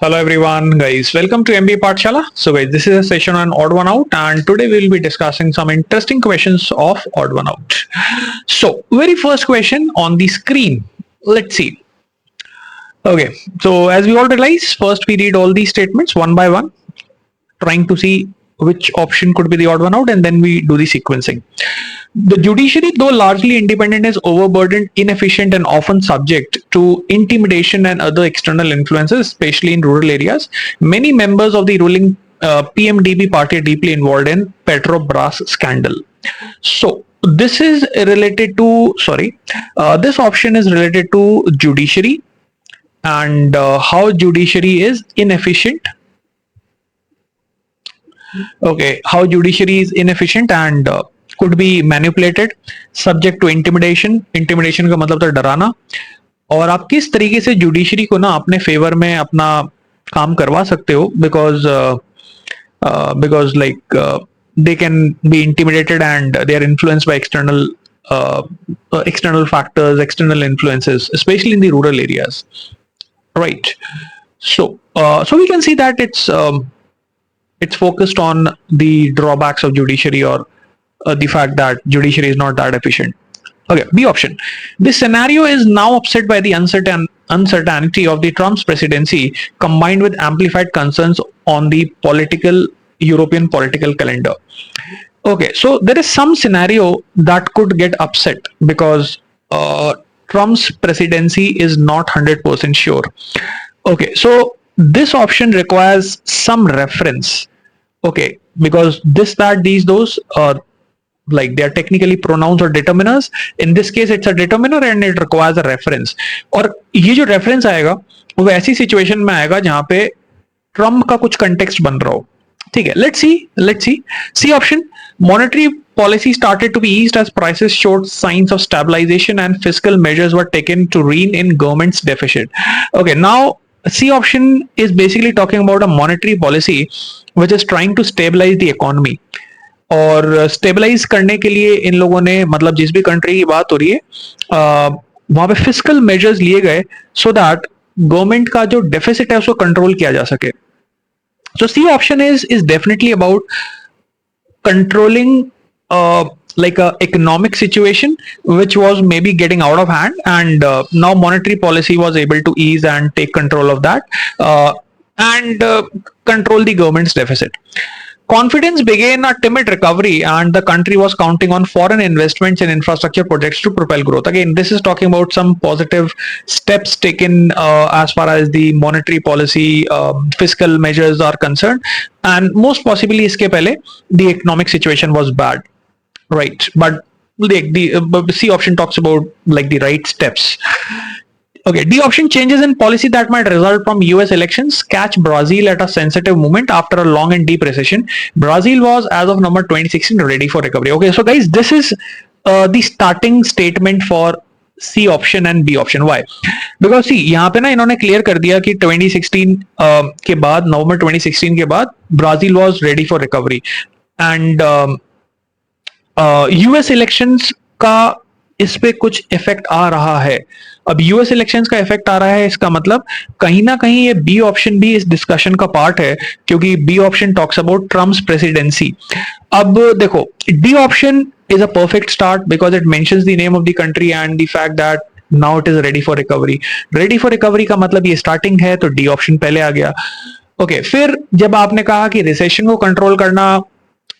Hello everyone, guys. Welcome to MBA Pathshala. So, guys, this is a session on odd one out, and today we'll be discussing some interesting questions of odd one out. So, very first question on the screen. Let's see. Okay, so as we all realize, first we read all these statements one by one, trying to see which option could be the odd one out, and then we do the sequencing. The judiciary, though largely independent, is overburdened, inefficient, and often subject to intimidation and other external influences, especially in rural areas. Many members of the ruling PMDB party are deeply involved in Petrobras scandal. So, this is related to, this option is related to judiciary and how judiciary is inefficient. Okay, how judiciary is inefficient and could be manipulated, subject to intimidation का मतलब था डराना, और आप किस तरीके से judiciary को ना अपने फेवर में अपना काम करवा सकते हो, because like they can be intimidated and they are influenced by external factors, external influences, especially in the rural areas, right? So we can see that it's focused on the drawbacks of judiciary, or the fact that judiciary is not that efficient. Okay, B option. This scenario is now upset by the uncertainty of the Trump's presidency, combined with amplified concerns on the European political calendar. Okay, so there is some scenario that could get upset because Trump's presidency is not 100% sure. Okay, so this option requires some reference. Okay, because this, that, these, those, like they are technically pronouns or determiners. In this case, it's a determiner and it requires a reference. और ये जो reference आएगा वो ऐसी situation में आएगा जहाँ पे ट्रम्प का कुछ context बन रहा हो. ठीक है, let's see. C option. Monetary policy started to be eased as prices showed signs of stabilization and fiscal measures were taken to rein in government's deficit. Okay, now C option is basically talking about a monetary policy which is trying to stabilize the economy. और stabilise करने के लिए इन लोगों ने, मतलब जिस भी country की बात हो रही है वहां पे फिस्कल मेजर्स लिए गए सो दैट गवर्नमेंट का जो डेफिसिट है उसको कंट्रोल किया जा सके. So C option is definitely about controlling like a economic situation which was maybe getting out of hand, and now monetary policy was able to ease and take control of that and control the government's deficit. Confidence began a timid recovery and the country was counting on foreign investments in infrastructure projects to propel growth. Again, this is talking about some positive steps taken as far as the monetary policy, fiscal measures are concerned, and most possibly iske pehle the economic situation was bad. Right, but the C option talks about like the right steps. Okay, D option. Changes in policy that might result from US elections catch Brazil at a sensitive moment after a long and deep recession. Brazil was, as of November 2016, ready for recovery. Okay, so guys, this is the starting statement for C option and B option. Why? Because see, यहाँ पे ना इन्होंने clear कर दिया कि 2016 के बाद, November 2016 के बाद Brazil was ready for recovery, and US elections का इस पे कुछ इफेक्ट आ रहा है. अब यूएस इलेक्शंस का इफेक्ट आ रहा है, इसका मतलब कहीं ना कहीं ये बी ऑप्शन भी इस डिस्कशन का पार्ट है, क्योंकि B option talks about Trump's presidency. अब देखो, D option is a perfect start because it mentions the name of the country and the fact that now it is ready for recovery. Ready for recovery का मतलब ये starting है, तो D option पहले आ गया. Okay, फिर जब आपने कहा कि रिसेशन को कंट्रोल करना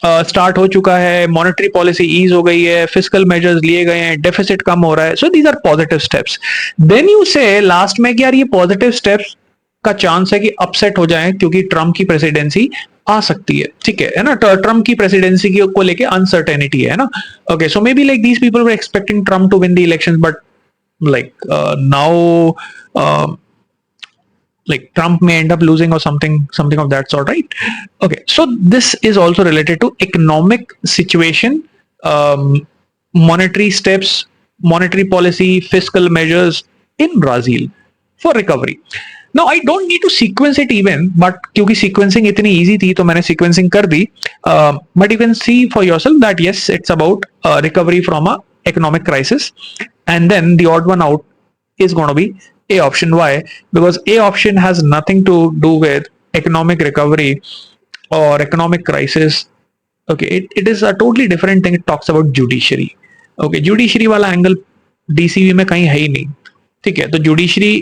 स्टार्ट हो चुका है, मॉनेटरी पॉलिसी ईज हो गई है, फिस्कल मेजर्स लिए गए हैं, डेफिसिट कम हो रहा है, so these are positive steps. Then you say last में कि यार ये पॉजिटिव स्टेप्स का चांस है कि अपसेट हो जाए क्योंकि ट्रम्प की प्रेसिडेंसी आ सकती है. ठीक है ना, ट्रम्प की प्रेसिडेंसी को लेके अनसर्टेनिटी है ना. Okay, so maybe like these people were expecting Trump to win the elections, but like now like Trump may end up losing or something of that sort, right? Okay, so this is also related to economic situation, monetary steps, monetary policy, fiscal measures in Brazil for recovery. Now I don't need to sequence it even, but क्योंकि sequencing इतनी easy थी तो मैंने sequencing कर दी, but you can see for yourself that yes, it's about recovery from a economic crisis, and then the odd one out is going to be A option. Why? Because A option has nothing to do with economic recovery or economic crisis. Okay, it is a totally different thing. It talks about judiciary. Okay, judiciary वाला angle DCB में कहीं है ही नहीं. ठीक है, तो judiciary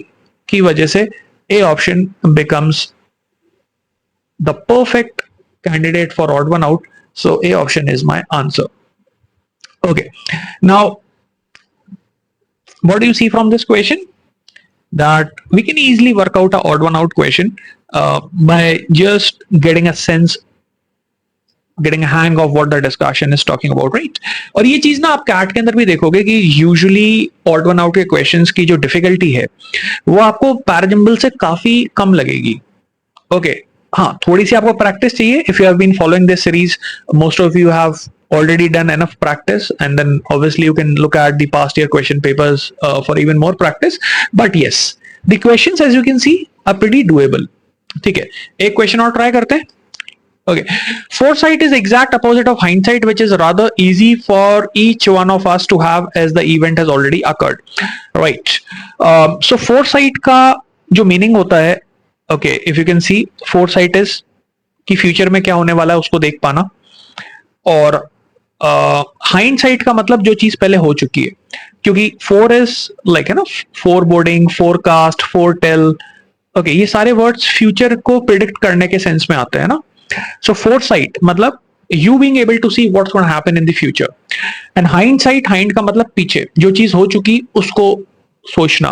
की वजह से A option becomes the perfect candidate for odd one out. So A option is my answer. Okay, now what do you see from this question? That we can easily work out a odd one out question by just getting a sense, getting a hang of what the discussion is talking about, right? और ये चीज ना आप cat के अंदर भी देखोगे कि यूजुअली ऑड वन आउट के क्वेश्चंस की जो डिफिकल्टी है वो आपको पैराजम्बल से काफी कम लगेगी. ओके, हाँ, थोड़ी सी आपको प्रैक्टिस चाहिए. If you have been following this series, most of you have already done enough practice, and then obviously you can look at the past year question papers for even more practice. But yes, the questions as you can see are pretty doable. ठीक है, एक question और try करते हैं. Okay, foresight is exact opposite of hindsight, which is rather easy for each one of us to have as the event has already occurred, right? So foresight का जो meaning होता है, okay, if you can see, foresight is कि future में क्या होने वाला है उसको देख पाना, और हाइंडसाइट का मतलब जो चीज पहले हो चुकी है, क्योंकि फोर इज लाइक है ना, फोर बोर्डिंग, फोरकास्ट, फोरटेल. ओके, ये सारे वर्ड्स फ्यूचर को प्रिडिक्ट करने के सेंस में आते हैं ना. सो फोरसाइट मतलब you being able to see what's going to happen in the future, and hindsight, hind का मतलब पीछे जो चीज हो चुकी उसको सोचना.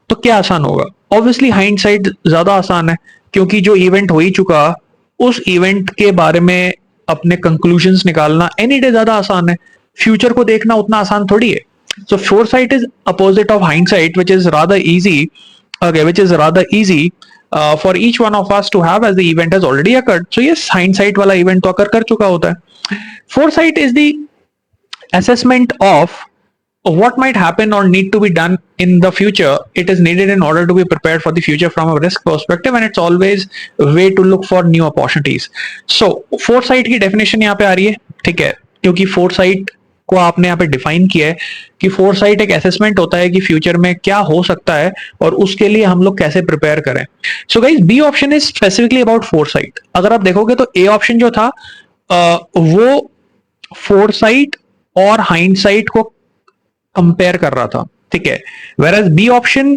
तो क्या आसान होगा? ऑब्वियसली हाइंडसाइट ज्यादा आसान है, क्योंकि जो इवेंट हो ही चुका उस इवेंट के बारे में अपने कंक्लूजन्स निकालना एनी डे ज्यादा आसान है. फ्यूचर को देखना उतना आसान थोड़ी है. So foresight is opposite of hindsight, which is rather easy. Okay, which is rather easy for each one of us to have as the event has already occurred. So yes, hindsight वाला event तो occur कर चुका होता है. Foresight is the assessment of what might happen or need to be done in the future. It is needed in order to be prepared for the future from a risk perspective, and it's always a way to look for new opportunities. So foresight की definition यहाँ पे आ रही है, ठीक है, क्योंकि foresight को आपने यहाँ पे डिफाइन किया है कि फोरसाइट एक असेसमेंट होता है कि फ्यूचर में क्या हो सकता है और उसके लिए हम लोग कैसे प्रिपेयर करें. So guys, B option is specifically about foresight. अगर आप देखोगे तो ए ऑप्शन जो था वो फोरसाइट और हाइंडसाइट को कंपेयर कर रहा था, ठीक है, whereas B option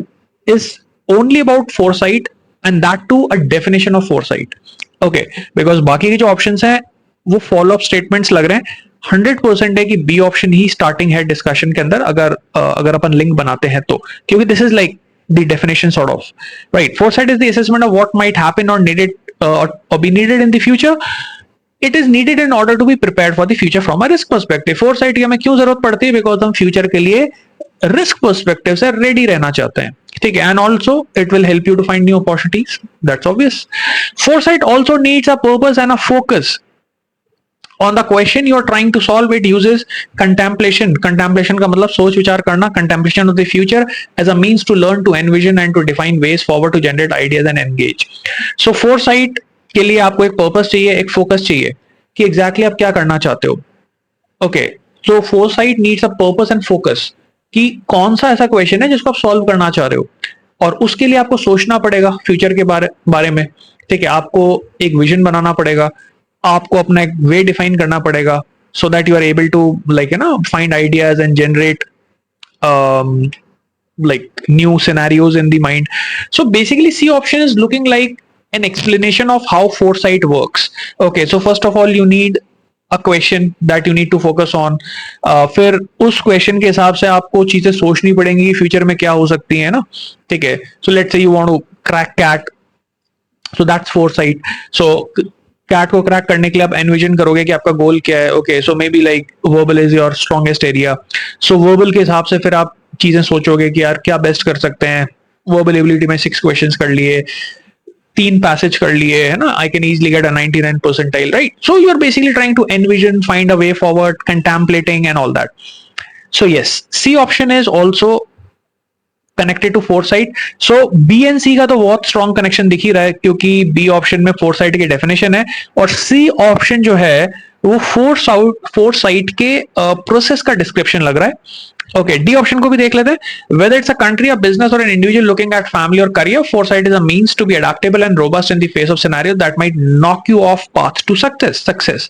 is only about foresight and that too a definition of foresight. Okay, because बाकी के जो ऑप्शंस हैं वो फॉलो अप स्टेटमेंट्स लग रहे हैं. 100% है कि बी ऑप्शन ही स्टार्टिंग है डिस्कशन के अंदर, अगर अपन लिंक बनाते हैं तो, क्योंकि this is like the definition sort of, right. Foresight is the assessment of what might happen और नीडेड और be needed in the future. It is needed in order to be prepared for the future from a risk perspective. Foresight की हमें क्यों जरूरत पड़ती है? Because हम future के लिए रिस्क पर्सपेक्टिव से रेडी रहना चाहते हैं, ठीक है, and also it will help you to find new opportunities. That's obvious. Foresight also needs a purpose and a focus on the question you are trying to solve. It uses contemplation. Contemplation का मतलब सोच विचार करना. Contemplation of the future as a means to learn, to envision and to define ways forward to generate ideas and engage. So foresight के लिए आपको एक purpose चाहिए, एक focus चाहिए कि exactly आप क्या करना चाहते हो. Okay, so foresight needs a purpose and focus कि कौन सा ऐसा question है जिसको आप solve करना चाह रहे हो, और उसके लिए आपको सोचना पड़ेगा फ्यूचर के बारे में, ठीक है. आपको एक विजन बनाना पड़ेगा, आपको अपना एक वे डिफाइन करना पड़ेगा, so that you are able to like you know find ideas and generate like new scenarios in the mind. So basically C option is looking like an explanation of how foresight works. Okay, so first of all you need a question that you need to focus on. फिर उस question के हिसाब से आपको चीजें सोचनी पड़ेंगी future में क्या हो सकती है ना, ठीक है. So let's say you want to crack CAT, so that's foresight. So CAT को क्रैक करने के लिए आप एनविजन करोगे कि आपका गोल क्या है. Okay, so maybe like verbal is your strongest area. So verbal के हिसाब से फिर आप चीजें सोचोगे कि यार क्या बेस्ट कर सकते हैं. वर्बल एबिलिटी में 6 क्वेश्चंस कर लिए, 3 पैसेज कर लिए, है ना. I can easily get a 99 percentile, right. So you are basically trying to envision, find a way forward, contemplating and all that. So yes, C option is also connected to foresight. So B and C का तो बहुत strong connection दिख ही रहा है, क्योंकि B option में foresight की definition है और सी ऑप्शन जो है वो फोरसाइट के प्रोसेस का डिस्क्रिप्शन लग रहा है. ओके, डी ऑप्शन को भी देख लेते हैं. Whether it's a country, a business, or an individual looking at family or career, foresight is a means to be adaptable and robust in the face of scenarios that might knock you off path to success.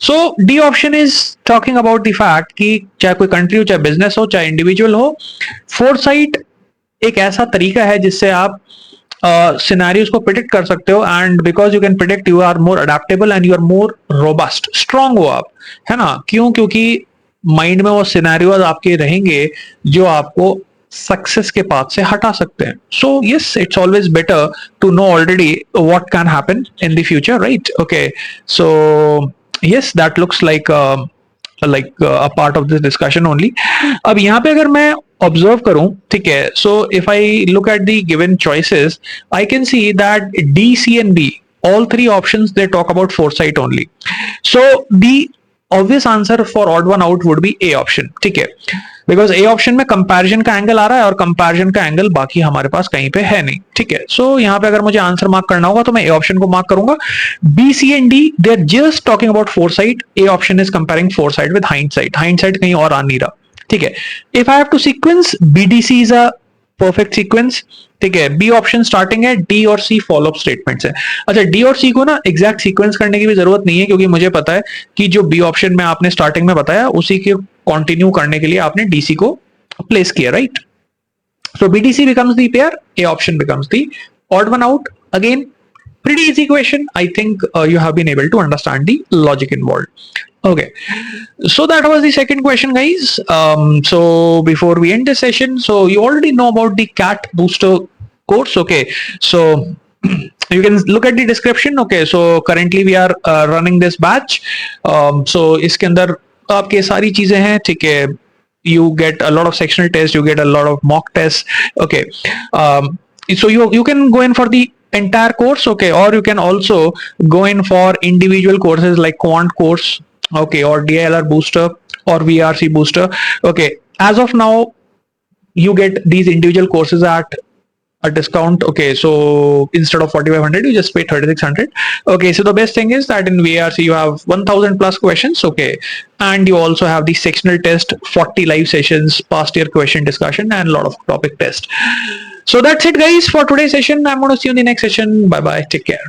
So D option is talking about the fact कि चाहे कोई country हो, चाहे business हो, चाहे individual हो, foresight एक ऐसा तरीका है जिससे आप सिनेरियोज को प्रिडिक्ट कर सकते हो, and because you can predict you are more adaptable and you are more robust, strong हो आप, है ना. क्यों? क्योंकि माइंड में वो सिनेरियोज आपके रहेंगे जो आपको सक्सेस के पाथ से हटा सकते हैं. So yes, it's always better to know already what can happen in the future, right? Okay, so yes, that looks like a part of this discussion only. अब यहाँ पे अगर मैं ऑब्जर्व करूं, ठीक है, so if I look at the given choices, I can see that D, C and B, all three options they talk about foresight only. So the obvious answer for odd one out would be A option, ठीक है, because A option में comparison का angle आ रहा है और comparison का angle बाकी हमारे पास कहीं पे है नहीं, ठीक है. सो यहाँ पे अगर मुझे आंसर मार्क करना होगा तो मैं ए ऑप्शन को मार्क करूंगा. B, C and D they are just talking about foresight. A option is comparing foresight with hindsight. Hindsight कहीं और आ नहीं रहा, ठीक है. If I have to sequence, BDC is a perfect sequence, ठीक है. बी ऑप्शन स्टार्टिंग है, डी और सी फॉलो अप स्टेटमेंट्स है. अच्छा, डी और सी को ना एग्जैक्ट सीक्वेंस करने की भी जरूरत नहीं है, क्योंकि मुझे पता है कि जो बी ऑप्शन में आपने स्टार्टिंग में बताया उसी के कंटिन्यू करने के लिए आपने डीसी को प्लेस किया, right? So BDC becomes the pair, A option becomes the odd one out. Again, pretty easy question. I think you have been able to understand the logic involved. Okay, so that was the second question, guys. So before we end this session, so you already know about the CAT booster course. Okay, so you can look at the description. Okay, so currently we are running this batch. So इसके अंदर आपके सारी चीजें हैं, ठीक है. You get a lot of sectional tests, you get a lot of mock tests. Okay, so you can go in for the entire course, okay, or you can also go in for individual courses like quant course, okay, or DILR booster or VRC booster. Okay, as of now you get these individual courses at a discount. Okay, so instead of 4,500 you just pay 3,600. Okay, so the best thing is that in VRC you have 1,000 plus questions, okay, and you also have the sectional test, 40 live sessions, past year question discussion, and a lot of topic test. So that's it, guys, for today's session. I'm going to see you in the next session. Bye bye, take care.